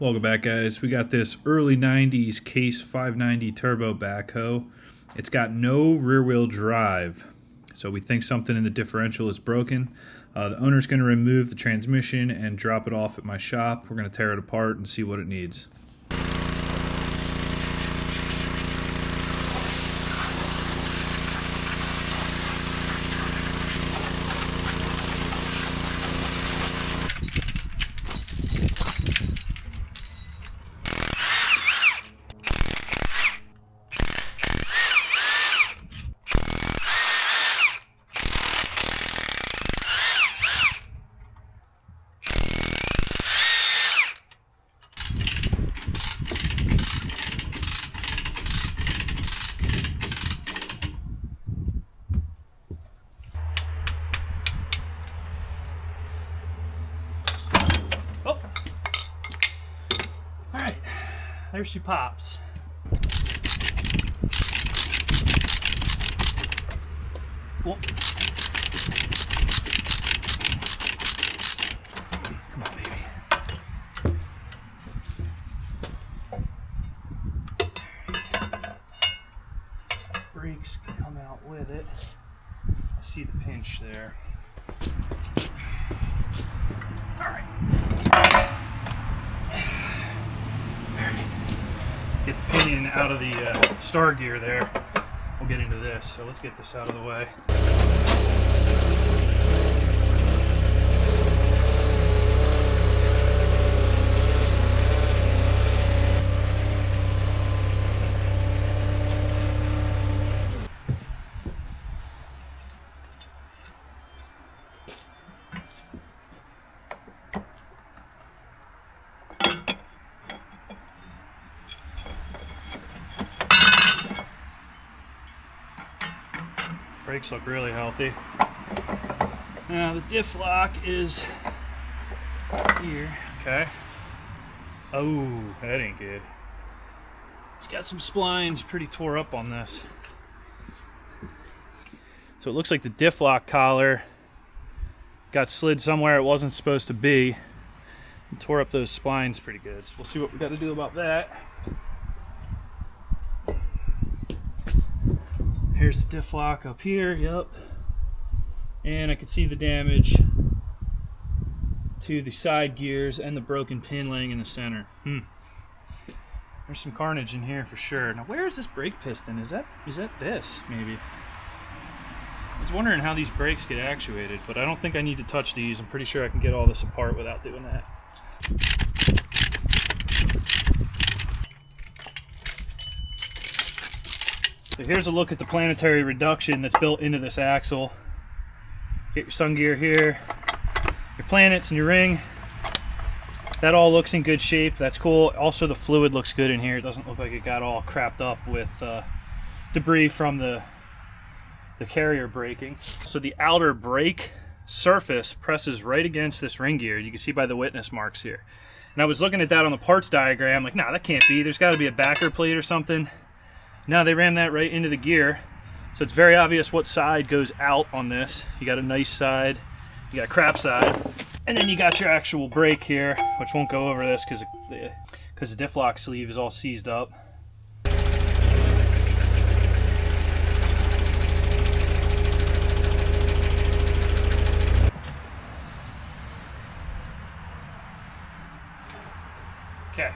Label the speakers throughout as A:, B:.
A: Welcome back, guys. We got this early 90s Case 590 turbo backhoe. It's got no rear wheel drive, so we think something in the differential is broken. The owner's going to remove the transmission and drop it off at my shop. We're going to tear it apart and see what it needs.
B: There she pops. Whoa. Come on, baby. Brakes can come out with it. I see the pinch there. All right. Get the pinion out of the star gear there. We'll get into this, so let's get this out of the way. Brakes look really healthy. Now the diff lock is here. Okay. Oh, that ain't good. It's got some splines pretty tore up on this. So it looks like the diff lock collar got slid somewhere it wasn't supposed to be and tore up those splines pretty good. So we'll see what we got to do about that. Here's the diff lock up here, yep. And I can see the damage to the side gears and the broken pin laying in the center. There's some carnage in here for sure. Now where is this brake piston? Is that this, maybe? I was wondering how these brakes get actuated, but I don't think I need to touch these. I'm pretty sure I can get all this apart without doing that. So here's a look at the planetary reduction that's built into this axle. Get your sun gear here, your planets and your ring. That all looks in good shape. That's cool. Also the fluid looks good in here. It doesn't look like it got all crapped up with debris from the carrier braking. So the outer brake surface presses right against this ring gear. You can see by the witness marks here. And I was looking at that on the parts diagram, like, nah, that can't be. There's got to be a backer plate or something. Now they ram that right into the gear, so it's very obvious what side goes out on this. You got a nice side, you got a crap side, and then you got your actual brake here, which won't go over this because the diff lock sleeve is all seized up. Okay.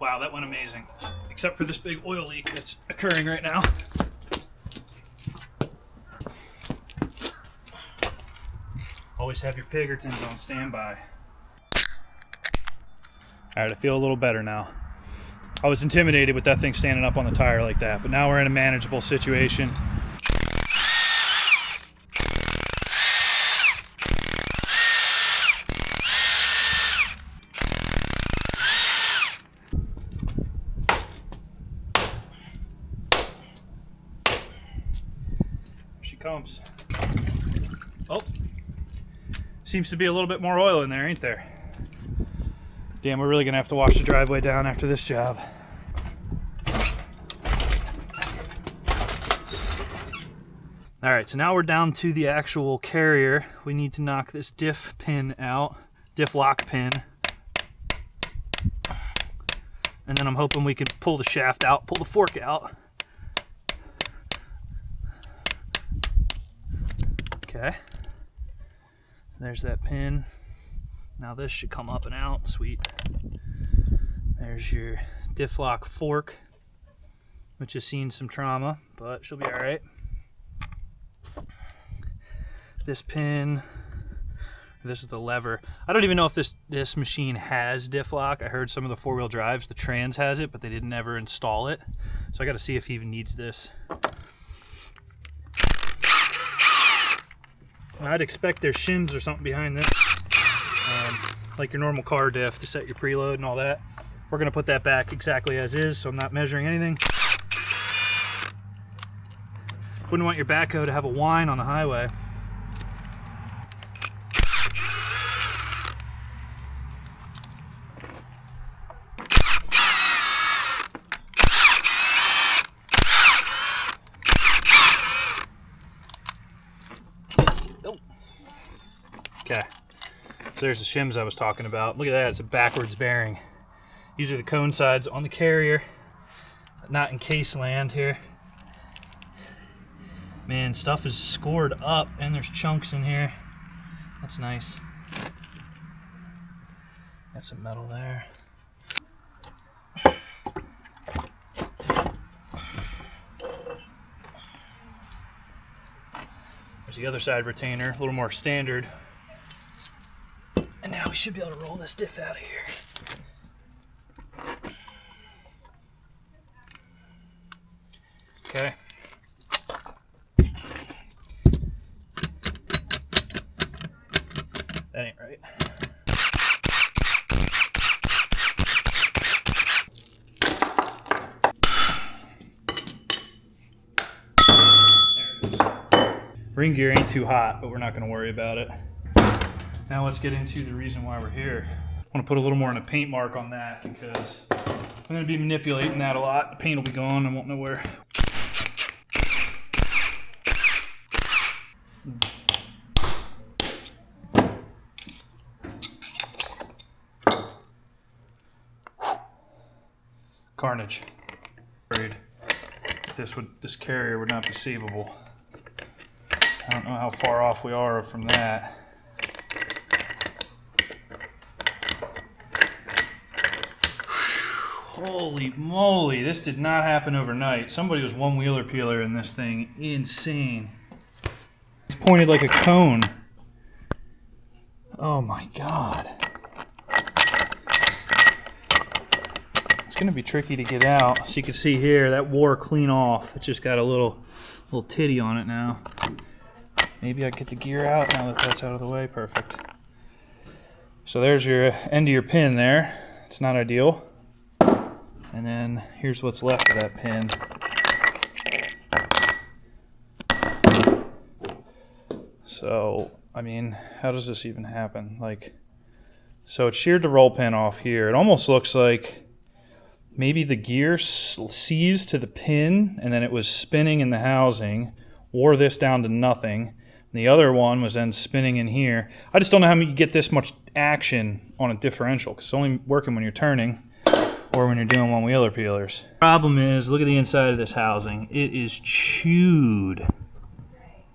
B: Wow, that went amazing. Except for this big oil leak that's occurring right now. Always have your Pigertons on standby. Alright, I feel a little better now. I was intimidated with that thing standing up on the tire like that, but now we're in a manageable situation. Here she comes. Oh, seems to be a little bit more oil in there, ain't there? Damn, we're really gonna have to wash the driveway down after this job. All right, so now we're down to the actual carrier. We need to knock this diff pin out, diff lock pin. And then I'm hoping we can pull the shaft out, pull the fork out. Okay, there's that pin. Now this should come up and out, sweet. There's your diff lock fork, which has seen some trauma, but she'll be all right. This pin, this is the lever. I don't even know if this machine has diff lock. I heard some of the four-wheel drives, the Trans has it, but they didn't ever install it. So I gotta see if he even needs this. I'd expect there's shims or something behind this. Like your normal car diff to set your preload and all that. We're gonna put that back exactly as is, so I'm not measuring anything. Wouldn't want your backhoe to have a whine on the highway. Oh. Okay. So there's the shims I was talking about. Look at that, it's a backwards bearing. These are the cone sides on the carrier, not in case land here. Man, stuff is scored up and there's chunks in here. That's nice. Got some metal there. There's the other side retainer, a little more standard. And now we should be able to roll this diff out of here. Okay. That ain't right. There it is. Ring gear ain't too hot, but we're not going to worry about it. Now let's get into the reason why we're here. I want to put a little more in a paint mark on that because I'm going to be manipulating that a lot. The paint will be gone, I won't know where. Carnage. Afraid this carrier would not be savable. I don't know how far off we are from that. Holy moly, this did not happen overnight. Somebody was one-wheeler peeler in this thing. Insane. It's pointed like a cone. Oh my god. It's gonna be tricky to get out. So you can see here, that wore clean off. It's just got a little titty on it now. Maybe I get the gear out now that that's out of the way. Perfect. So there's your end of your pin there. It's not ideal. And then here's what's left of that pin. So, I mean, how does this even happen? Like, so it sheared the roll pin off here. It almost looks like maybe the gear seized to the pin and then it was spinning in the housing, wore this down to nothing. And the other one was then spinning in here. I just don't know how you get this much action on a differential because it's only working when you're turning or when you're doing one-wheeler peelers. Problem is, look at the inside of this housing. It is chewed.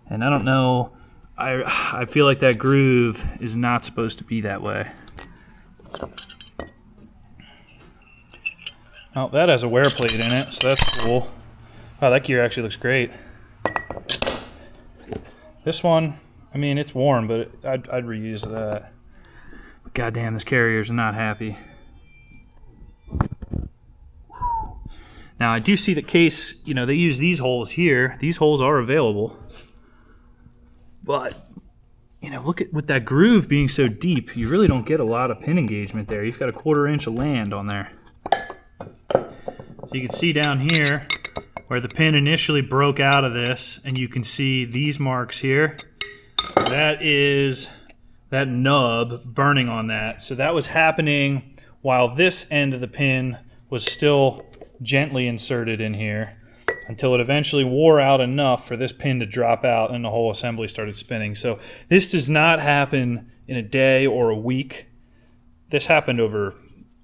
B: And I don't know, I feel like that groove is not supposed to be that way. Oh, that has a wear plate in it, so that's cool. Wow, that gear actually looks great. This one, I mean, it's worn, but I'd reuse that. But goddamn, this carrier's not happy. Now I do see the case, you know, they use these holes here. These holes are available. But, you know, look at with that groove being so deep, you really don't get a lot of pin engagement there. You've got a 1/4 inch of land on there. So you can see down here where the pin initially broke out of this, and you can see these marks here. That is that nub burning on that. So that was happening while this end of the pin was still gently inserted in here, until it eventually wore out enough for this pin to drop out and the whole assembly started spinning. So this does not happen in a day or a week. This happened over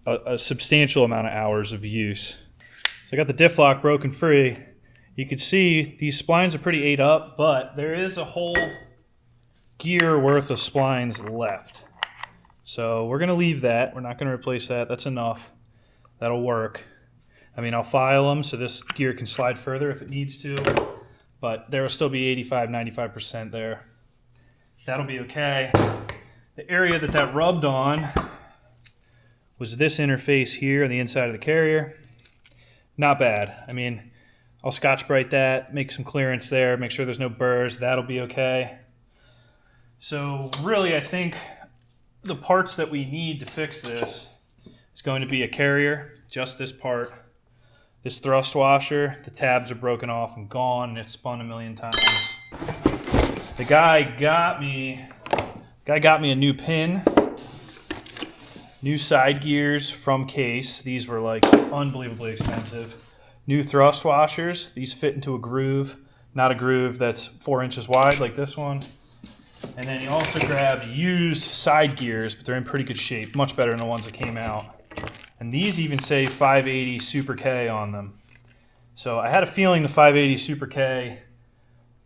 B: a substantial amount of hours of use. So I got the diff lock broken free. You can see these splines are pretty ate up, but there is a whole gear worth of splines left. So we're gonna leave that. We're not gonna replace that. That's enough. That'll work. I mean, I'll file them so this gear can slide further if it needs to, but there will still be 85, 95% there. That'll be okay. The area that rubbed on was this interface here on the inside of the carrier. Not bad. I mean, I'll Scotch-Brite that, make some clearance there, make sure there's no burrs. That'll be okay. So really, I think the parts that we need to fix this is going to be a carrier, just this part. This thrust washer, the tabs are broken off and gone, and it's spun a million times. The guy got me a new pin, new side gears from Case. These were like unbelievably expensive. New thrust washers. These fit into a groove, not a groove that's 4 inches wide like this one. And then he also grabbed used side gears, but they're in pretty good shape, much better than the ones that came out. And these even say 580 Super K on them. So I had a feeling the 580 Super K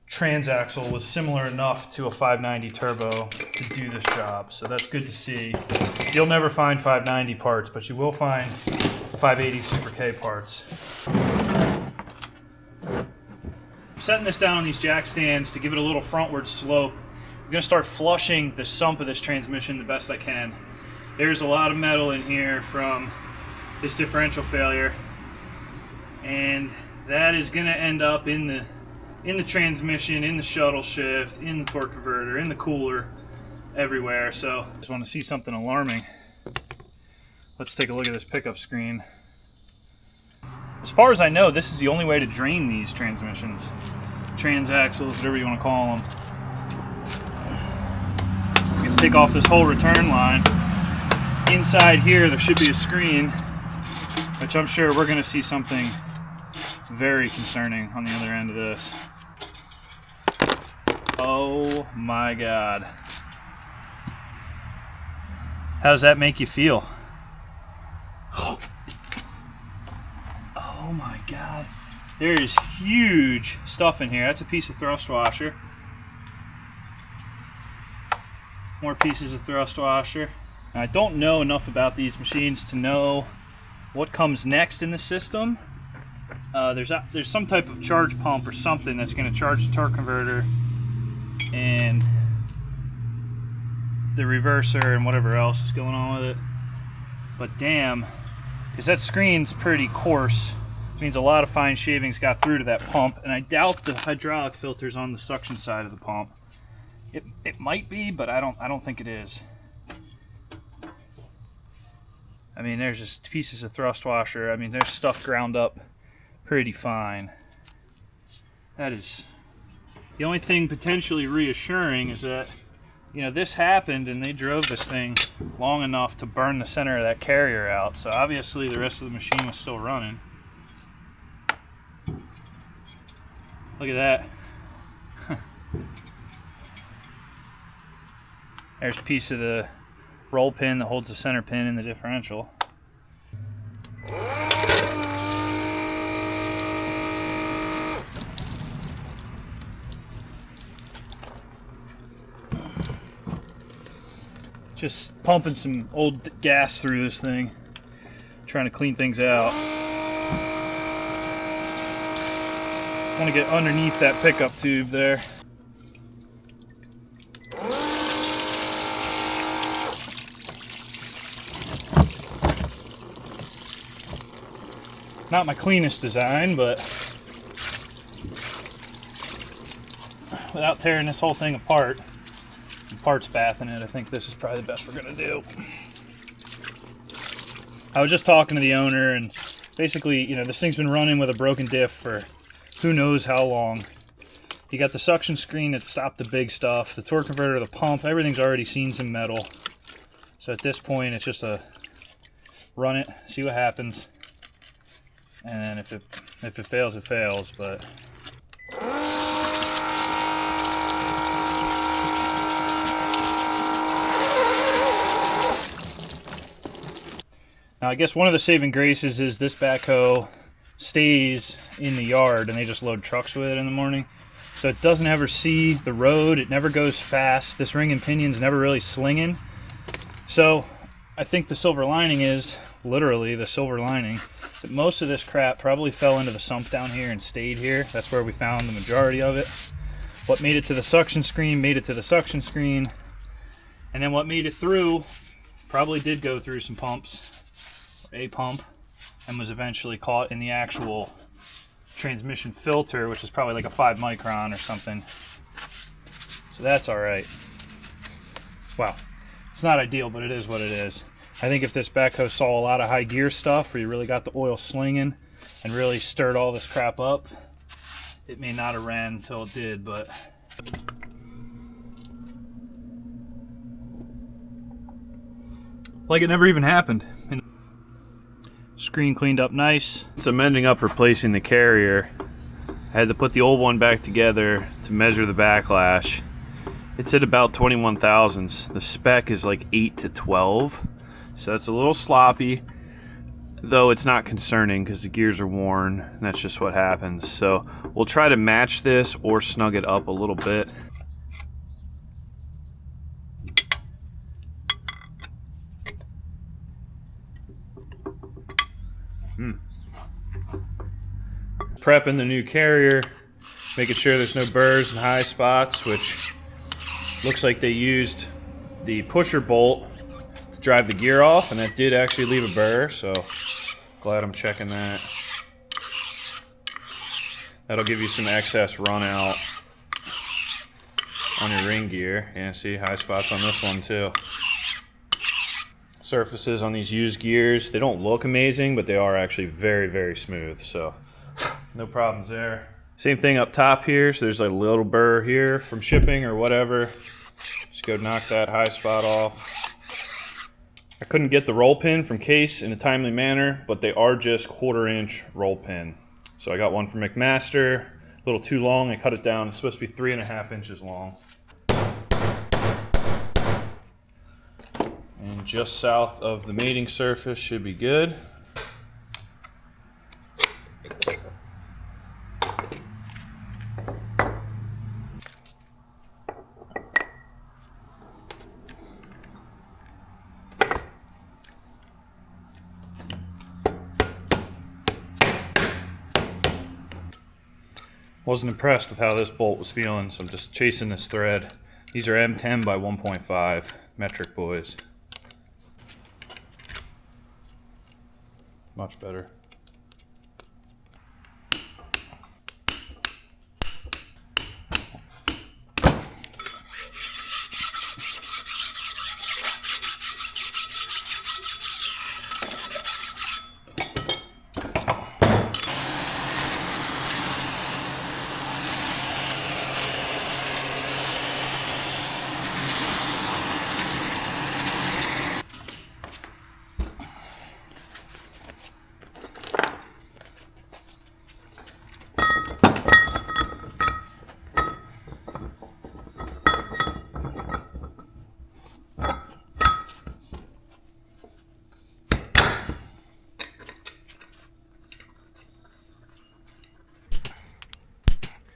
B: transaxle was similar enough to a 590 turbo to do this job. So that's good to see. You'll never find 590 parts, but you will find 580 Super K parts. I'm setting this down on these jack stands to give it a little frontward slope. I'm going to start flushing the sump of this transmission the best I can. There's a lot of metal in here from this differential failure, and that is going to end up in the transmission, in the shuttle shift, in the torque converter, in the cooler, everywhere. So I just want to see something alarming. Let's take a look at this pickup screen. As far as I know, this is the only way to drain these transmissions, transaxles, whatever you want to call them. You have to take off this whole return line. Inside here there should be a screen, which I'm sure we're going to see something very concerning on the other end of this. Oh my God. How does that make you feel? Oh my God. There is huge stuff in here. That's a piece of thrust washer. More pieces of thrust washer. I don't know enough about these machines to know what comes next in the system. There's some type of charge pump or something that's going to charge the torque converter and the reverser and whatever else is going on with it. But damn, because that screen's pretty coarse, which means a lot of fine shavings got through to that pump, and I doubt the hydraulic filter's on the suction side of the pump. It might be, but I don't think it is. I mean, there's just pieces of thrust washer. I mean, there's stuff ground up pretty fine. That is the only thing potentially reassuring is that, you know, this happened and they drove this thing long enough to burn the center of that carrier out. So obviously the rest of the machine was still running. Look at that. There's a piece of the roll pin that holds the center pin in the differential. Just pumping some old gas through this thing, trying to clean things out. Want to get underneath that pickup tube there. Not my cleanest design, but without tearing this whole thing apart and parts bathing it, I think this is probably the best we're gonna do. I was just talking to the owner, and basically, you know, this thing's been running with a broken diff for who knows how long. You got the suction screen that stopped the big stuff, the torque converter, the pump, everything's already seen some metal. So at this point, it's just a run it, see what happens, and then if it fails, it fails. But now, I guess one of the saving graces is this backhoe stays in the yard, and they just load trucks with it in the morning. So it doesn't ever see the road, it never goes fast. This ring and pinion's never really slinging. So I think the silver lining is, literally the silver lining, that most of this crap probably fell into the sump down here and stayed here. That's where we found the majority of it. What made it to the suction screen made it to the suction screen. And then what made it through probably did go through some pumps, a pump, and was eventually caught in the actual transmission filter, which is probably like a 5 micron or something. So that's all right. Wow, it's not ideal, but it is what it is. I think if this backhoe saw a lot of high gear stuff where you really got the oil slinging and really stirred all this crap up, it may not have ran until it did. But like it never even happened. Screen cleaned up nice. So I'm ending up replacing the carrier. I had to put the old one back together to measure the backlash. It's at about 21 thousandths. The spec is like 8 to 12, so it's a little sloppy, though it's not concerning because the gears are worn and that's just what happens. So we'll try to match this or snug it up a little bit. Prepping the new carrier, making sure there's no burrs and high spots, which looks like they used the pusher bolt to drive the gear off, and that did actually leave a burr, so glad I'm checking that. That'll give you some excess run out on your ring gear. Yeah, see, high spots on this one too. Surfaces on these used gears, they don't look amazing, but they are actually very, very smooth, so no problems there. Same thing up top here, so there's like a little burr here from shipping or whatever. Just go knock that high spot off. I couldn't get the roll pin from Case in a timely manner, but they are just 1/4 inch roll pin. So I got one from McMaster, a little too long, I cut it down. It's supposed to be 3.5 inches long. And just south of the mating surface should be good. Wasn't impressed with how this bolt was feeling, so I'm just chasing this thread. These are M10 by 1.5 metric boys. Much better.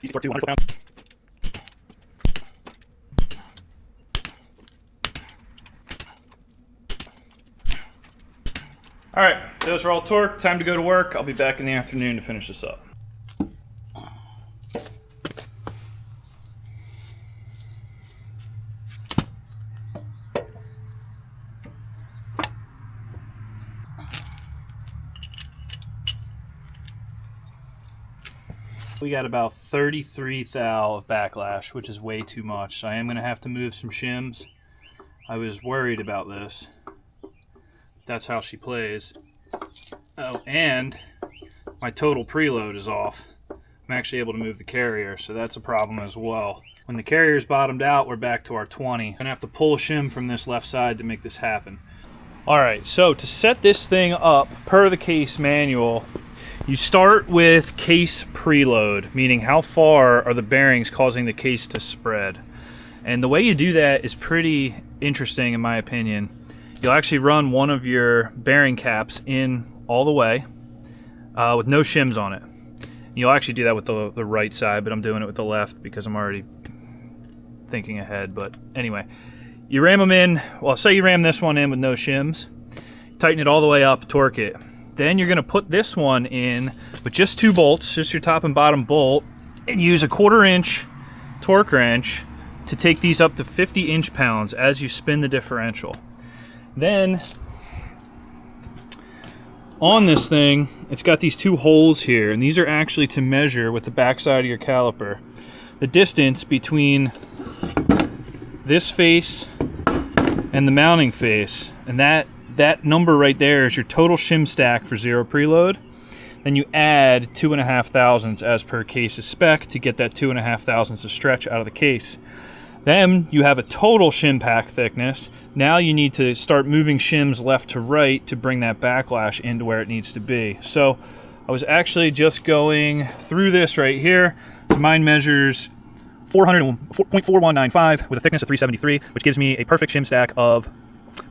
B: Easy for 200 pounds. All right, those are all torqued. Time to go to work. I'll be back in the afternoon to finish this up. We got about 33 thou of backlash, which is way too much. So I am going to have to move some shims. I was worried about this. That's how she plays. Oh, and my total preload is off. I'm actually able to move the carrier, so that's a problem as well. When the carrier's bottomed out, we're back to our 20. I'm gonna have to pull a shim from this left side to make this happen. All right, so to set this thing up per the case manual, you start with case preload, meaning how far are the bearings causing the case to spread. And the way you do that is pretty interesting in my opinion. You'll actually run one of your bearing caps in all the way with no shims on it. You'll actually do that with the right side, but I'm doing it with the left because I'm already thinking ahead. But anyway, you ram them in. Well, say you ram this one in with no shims, tighten it all the way up, torque it. Then you're going to put this one in with just 2 bolts, just your top and bottom bolt, and use a 1/4 inch torque wrench to take these up to 50 inch-pounds as you spin the differential. Then on this thing, it's got these 2 holes here, and these are actually to measure with the backside of your caliper the distance between this face and the mounting face, and that number right there is your total shim stack for 0 preload. Then you add 2.5 thousandths as per case's spec to get that 2.5 thousandths of stretch out of the case. Then you have a total shim pack thickness. Now you need to start moving shims left to right to bring that backlash into where it needs to be. So I was actually just going through this right here. So mine measures 400.4195 with a thickness of 373, which gives me a perfect shim stack of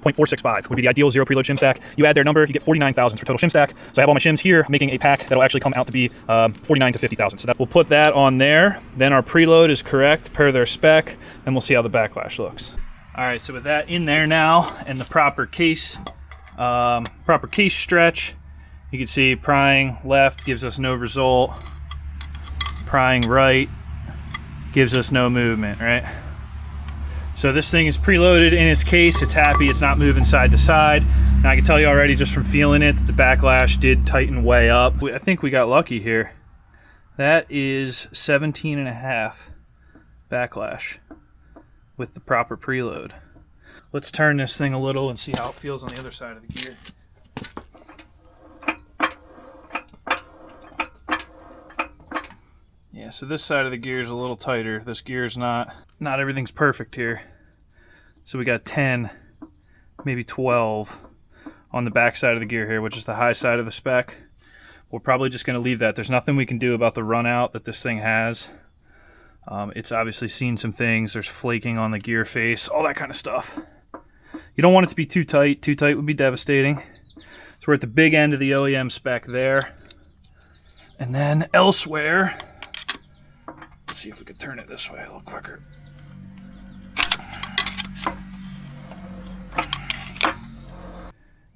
B: 0.465 would be the ideal 0 preload shim stack. You add their number, you get 49 thousandths for total shim stack. So I have all my shims here making a pack that'll actually come out to be 49 to 50 thousandths. So that we'll put that on there. Then our preload is correct per their spec, and we'll see how the backlash looks. All right, so with that in there now and the proper case stretch, you can see prying left gives us no result. Prying right gives us no movement, right? So this thing is preloaded in its case. It's happy, it's not moving side to side. Now I can tell you already just from feeling it that the backlash did tighten way up. I think we got lucky here. That is 17.5 backlash with the proper preload. Let's turn this thing a little and see how it feels on the other side of the gear. Yeah, so this side of the gear is a little tighter. This gear is not everything's perfect here. So we got 10, maybe 12 on the back side of the gear here, which is the high side of the spec. We're probably just gonna leave that. There's nothing we can do about the run out that this thing has. It's obviously seen some things. There's flaking on the gear face, all that kind of stuff. You don't want it to be too tight. Too tight would be devastating. So we're at the big end of the OEM spec there. And then elsewhere, let's see if we can turn it this way a little quicker.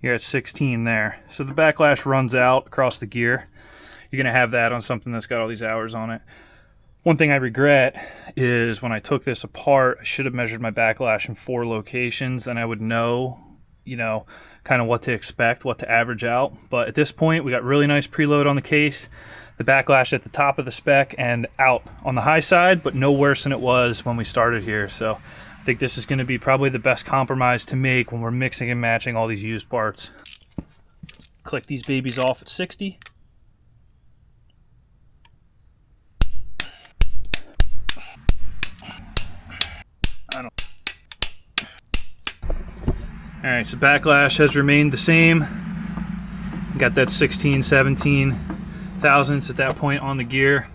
B: You're at 16 there. So the backlash runs out across the gear. You're gonna have that on something that's got all these hours on it. One thing I regret is when I took this apart, I should have measured my backlash in 4 locations, then I would know, you know, kind of what to expect, what to average out. But at this point, we got really nice preload on the case. The backlash at the top of the spec and out on the high side, but no worse than it was when we started here. So I think this is going to be probably the best compromise to make when we're mixing and matching all these used parts. Click these babies off at 60. All right, so backlash has remained the same. Got that 16, 17 thousandths at that point on the gear.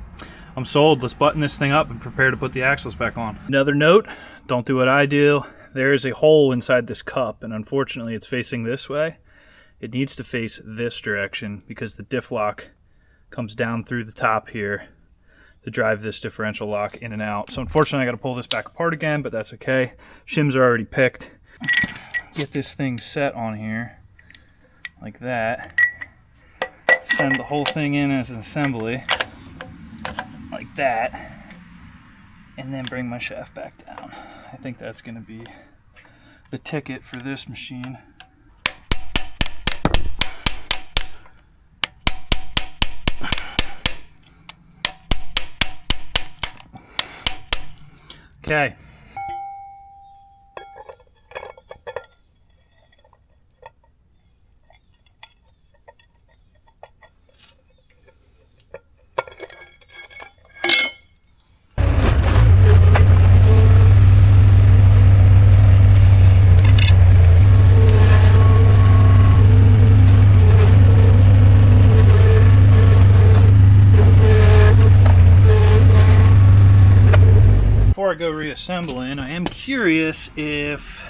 B: I'm sold. Let's button this thing up and prepare to put the axles back on. Another note, don't do what I do. There is a hole inside this cup, and unfortunately it's facing this way. It needs to face this direction because the diff lock comes down through the top here to drive this differential lock in and out. So unfortunately I got to pull this back apart again, but that's okay. Shims are already picked. Get this thing set on here like that. Send the whole thing in as an assembly like that, and then bring my shaft back down. I think that's going to be the ticket for this machine. Okay. Before I go reassembling, I am curious if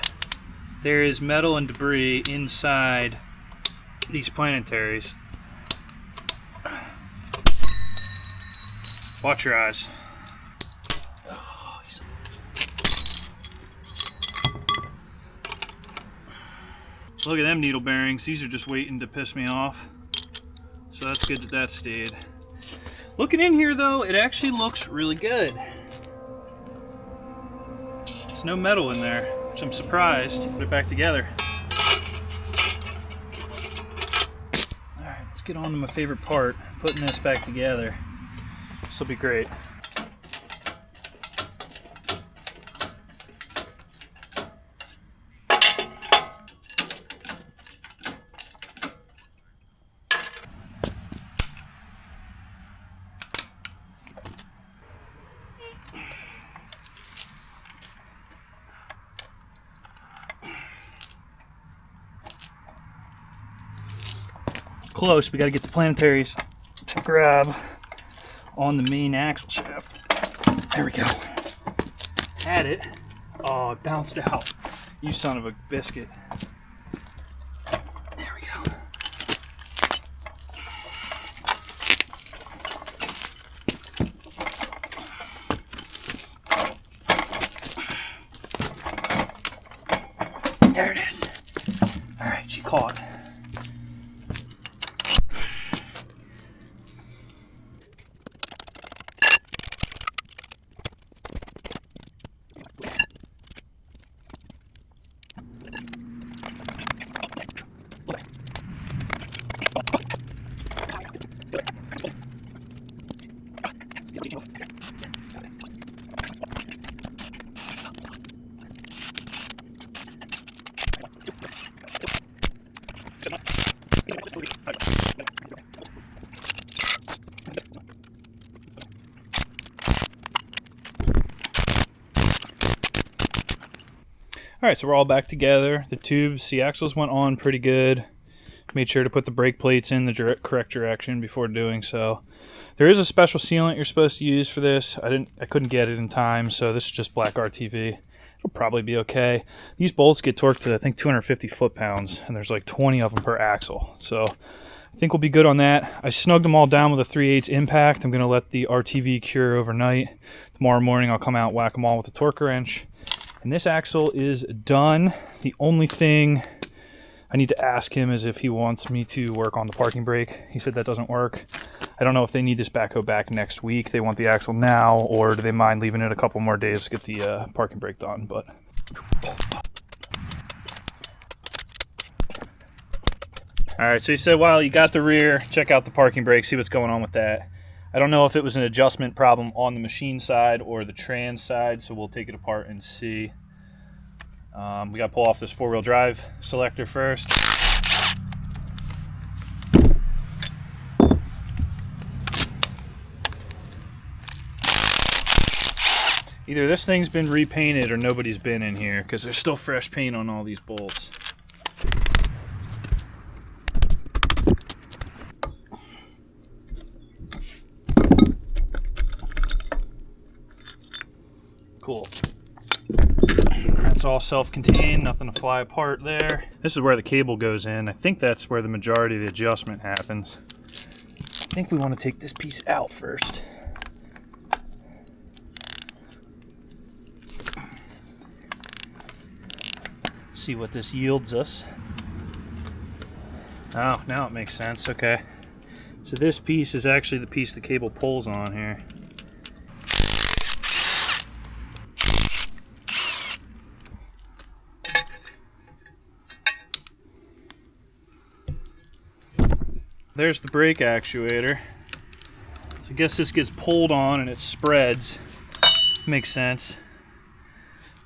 B: there is metal and debris inside these planetaries. Watch your eyes. Look at them needle bearings. These are just waiting to piss me off. So that's good that that stayed. Looking in here though, it actually looks really good. There's no metal in there, which I'm surprised. Put it back together. Alright, let's get on to my favorite part, putting this back together. This will be great. Close, we got to get the planetaries to grab on the main axle shaft. There we go. Had it. Oh, it bounced out. You son of a biscuit. There we go. There it is. All right, she caught. Alright, so we're all back together. The tubes, the axles went on pretty good. Made sure to put the brake plates in the correct direction before doing so. There is a special sealant you're supposed to use for this. I couldn't get it in time, so this is just black RTV. It'll probably be okay. These bolts get torqued to I think 250 foot-pounds, and there's like 20 of them per axle. So I think we'll be good on that. I snugged them all down with a 3/8 impact. I'm going to let the RTV cure overnight. Tomorrow morning I'll come out, whack them all with a torque wrench. And this axle is done. The only thing I need to ask him is if he wants me to work on the parking brake. He said that doesn't work. I don't know if they need this backhoe back next week. They want the axle now, or do they mind leaving it a couple more days to get the parking brake done? But all right, so he said, while you got the rear, check out the parking brake, see what's going on with that. I don't know if it was an adjustment problem on the machine side or the trans side, so we'll take it apart and see. We got to pull off this four-wheel drive selector first. Either this thing's been repainted or nobody's been in here, because there's still fresh paint on all these bolts. Cool. That's all self-contained, nothing to fly apart there. This is where the cable goes in. I think that's where the majority of the adjustment happens. I think we want to take this piece out first. See what this yields us. Oh, now it makes sense. Okay. So this piece is actually the piece the cable pulls on here. There's the brake actuator. So I guess this gets pulled on and it spreads. Makes sense.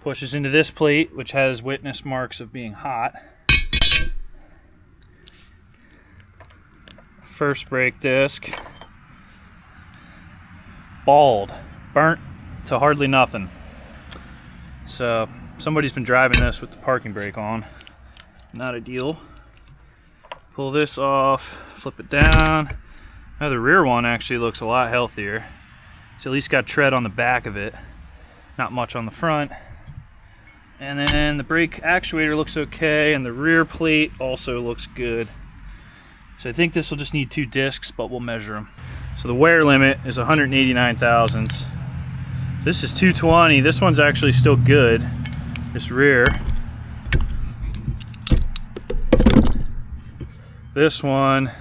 B: Pushes into this plate, which has witness marks of being hot. First brake disc, bald, burnt to hardly nothing. So somebody's been driving this with the parking brake on. Not ideal. Pull this off, flip it down. Now the rear one actually looks a lot healthier. It's at least got tread on the back of it, not much on the front. And then the brake actuator looks okay, and the rear plate also looks good. So I think this will just need 2 discs, but we'll measure them. So the wear limit is 189 thousandths. This is 220. This one's actually still good. This rear. This one,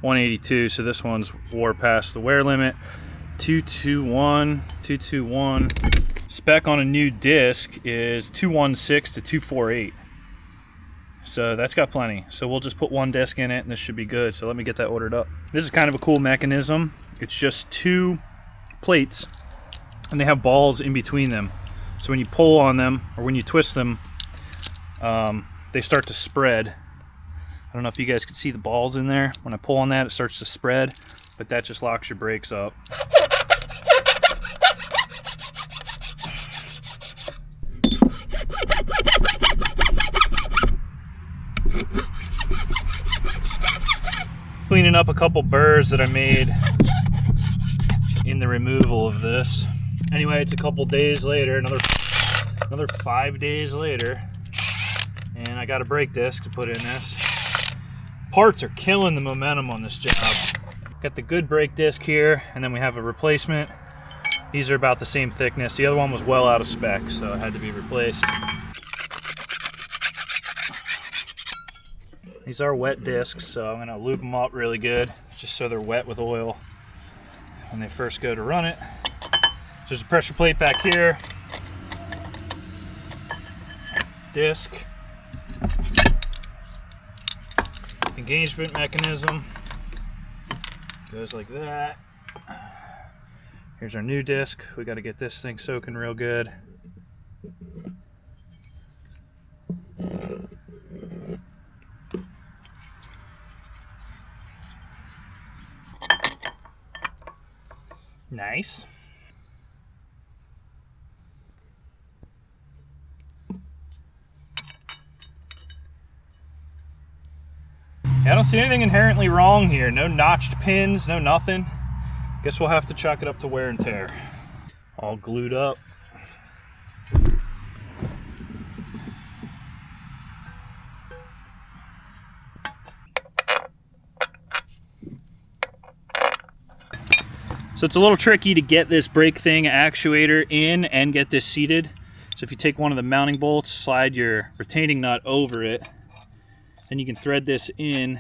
B: 182. So this one's wore past the wear limit. 221. Spec on a new disc is 216 to 248. So that's got plenty. So we'll just put 1 disc in it and this should be good. So let me get that ordered up. This is kind of a cool mechanism. It's just 2 plates and they have balls in between them. So when you pull on them or when you twist them, they start to spread. I don't know if you guys can see the balls in there. When I pull on that, it starts to spread, but that just locks your brakes up. Cleaning up a couple burrs that I made in the removal of this. Anyway, it's a couple days later, another 5 days later, and I got a brake disc to put in this. Parts are killing the momentum on this job. Got the good brake disc here, and then we have a replacement. These are about the same thickness. The other one was well out of spec, so it had to be replaced. These are wet discs, so I'm going to lube them up really good, just so they're wet with oil when they first go to run it. There's a pressure plate back here. Disc. Engagement mechanism. Goes like that. Here's our new disc. We got to get this thing soaking real good. Nice. I don't see anything inherently wrong here. No notched pins, no nothing. Guess we'll have to chalk it up to wear and tear. All glued up. So it's a little tricky to get this brake thing actuator in and get this seated. So if you take one of the mounting bolts, slide your retaining nut over it, then you can thread this in,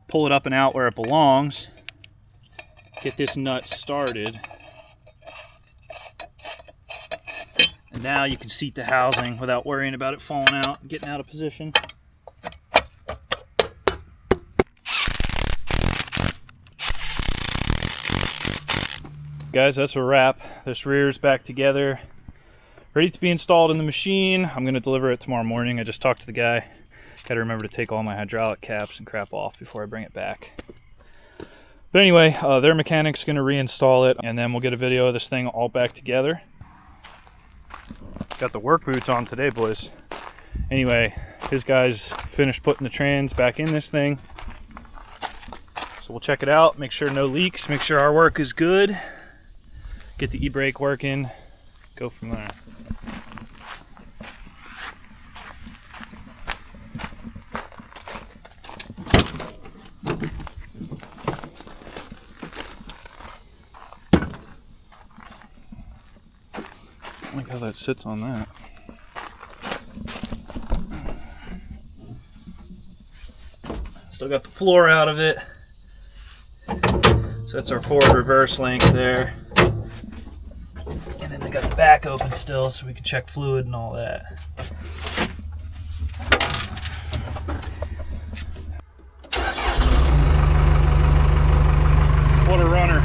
B: pull it up and out where it belongs, get this nut started, and now you can seat the housing without worrying about it falling out and getting out of position. Guys, that's a wrap. This rear's back together, ready to be installed in the machine. I'm going to deliver it tomorrow morning. I just talked to the guy. Got to remember to take all my hydraulic caps and crap off before I bring it back. But anyway, their mechanic's going to reinstall it, and then we'll get a video of this thing all back together. Got the work boots on today, boys. Anyway, his guys finished putting the trans back in this thing. So we'll check it out, make sure no leaks, make sure our work is good. Get the e-brake working, go from there. Look how that sits on that. Still got the floor out of it. So that's our forward reverse link there. And then they got the back open still so we can check fluid and all that. What a runner.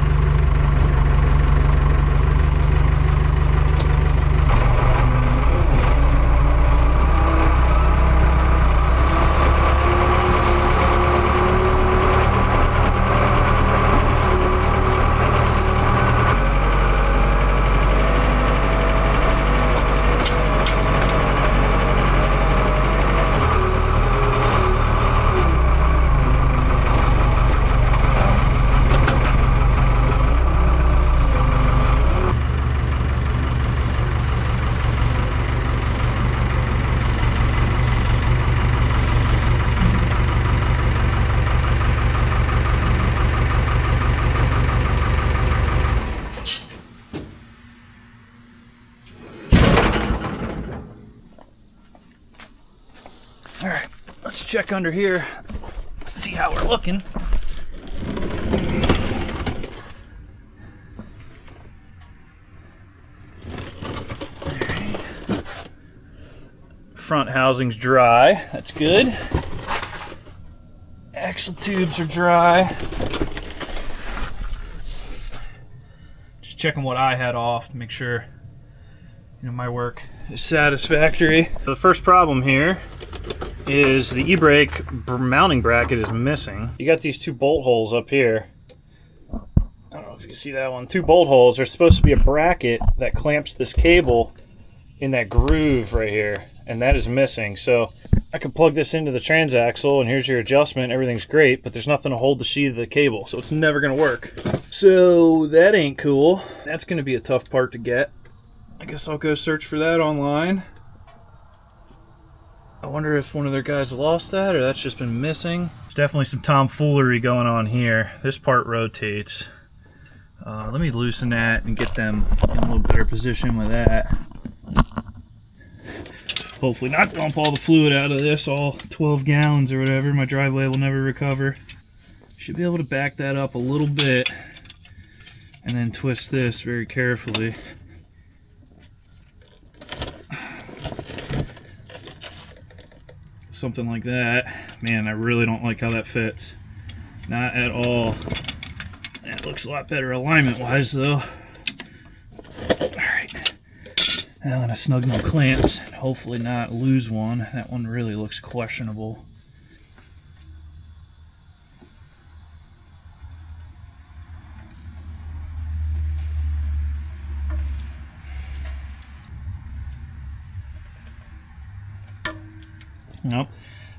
B: check under here, see how we're looking. Front housing's dry, that's good. Axle tubes are dry. Just checking what I had off to make sure, you know, my work is satisfactory. The first problem here is the e-brake mounting bracket is missing. You got these two bolt holes up here. I don't know if you can see that one. Two bolt holes. There's supposed to be a bracket that clamps this cable in that groove right here, and that is missing. So I can plug this into the transaxle, and here's your adjustment. Everything's great, but there's nothing to hold the sheath of the cable, so it's never going to work. So that ain't cool. That's going to be a tough part to get. I guess I'll go search for that online. I wonder if one of their guys lost that, or that's just been missing. There's definitely some tomfoolery going on here. This part rotates. Let me loosen that and get them in a little better position with that. Hopefully not dump all the fluid out of this, all 12 gallons or whatever. My driveway will never recover. Should be able to back that up a little bit and then twist this very carefully. Something like that. Man, I really don't like how that fits. Not at all. That looks a lot better alignment-wise, though. Alright. Now I'm going to snug my clamps and hopefully not lose one. That one really looks questionable. Nope.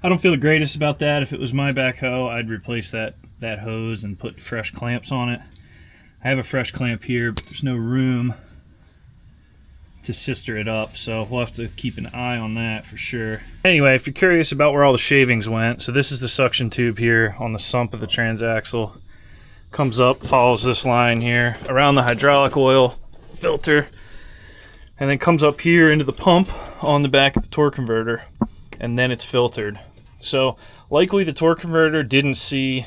B: I don't feel the greatest about that. If it was my backhoe, I'd replace that hose and put fresh clamps on it. I have a fresh clamp here, but there's no room to sister it up, so we'll have to keep an eye on that for sure. Anyway, if you're curious about where all the shavings went, so this is the suction tube here on the sump of the transaxle. Comes up, follows this line here around the hydraulic oil filter, and then comes up here into the pump on the back of the torque converter, and then it's filtered. So likely the torque converter didn't see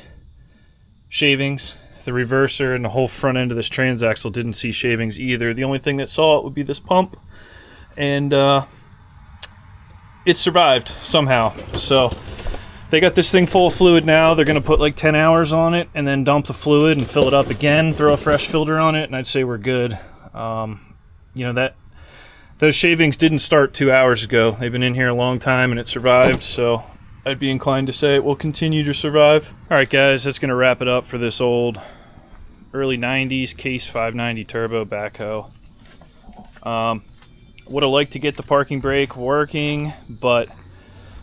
B: shavings. The reverser and the whole front end of this transaxle didn't see shavings either. The only thing that saw it would be this pump, and it survived somehow. So they got this thing full of fluid now. They're gonna put like 10 hours on it and then dump the fluid and fill it up again, throw a fresh filter on it, and I'd say we're good. You know, those shavings didn't start 2 hours ago. They've been in here a long time and it survived, so I'd be inclined to say it will continue to survive. Alright guys, that's going to wrap it up for this old early 90s Case 590 turbo backhoe. Would have liked to get the parking brake working, but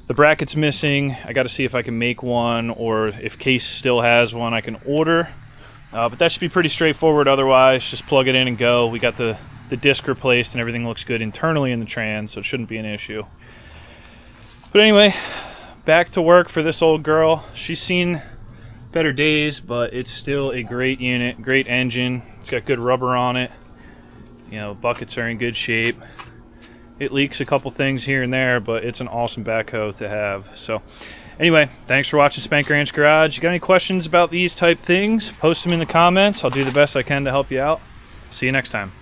B: the bracket's missing. I got to see if I can make one, or if Case still has one I can order. But that should be pretty straightforward otherwise. Just plug it in and go. We got the disc replaced and everything looks good internally in the trans, so it shouldn't be an issue. But anyway, back to work for this old girl. She's seen better days, but it's still a great unit, great engine. It's got good rubber on it. You know, buckets are in good shape. It leaks a couple things here and there, but it's an awesome backhoe to have. So anyway, thanks for watching Spank Ranch Garage. You got any questions about these type things, post them in the comments. I'll do the best I can to help you out. See you next time.